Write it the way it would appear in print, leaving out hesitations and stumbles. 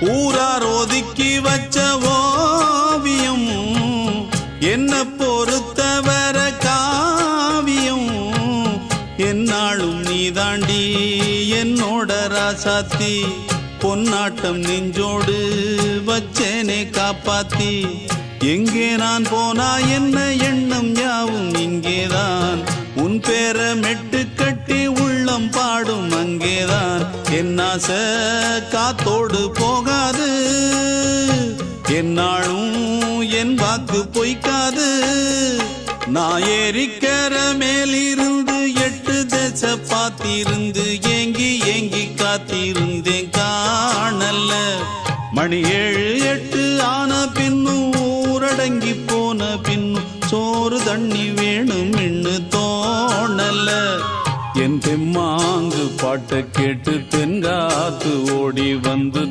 ஊரார் ஒதுக்கி வச்ச ஓவியம் என்ன பொறுத்தவர காவியம் என்னாலும் நீதாண்டி என்னோட ராசாத்தி பொன்னாட்டம் நெஞ்சோடு வச்சேனே காப்பாத்தி எங்கே நான் போனா என்ன எண்ணம் யாவும் இங்கேதான் உன் பேர மெட்டு கட்டி உள்ளம் பாடும் அங்கேதான் என் ஆசை காத்தோடு போகாது என்னாலும் என் வாக்கு பொய்க்காது நான் ஏறிக்கிற மேலிருந்து 8 தேச பார்த்திருந்து ஏங்கி ஏங்கி காத்திருந்தேன் காணல மணி 7 8 ஆன பின்னும் ஊரடங்கி போன பின்னும் சோறு தண்ணி வேணும் என்று தோணல என் தெம்மாங்கு பாட்டை கேட்டு தென்காத்து ஓடி வந்து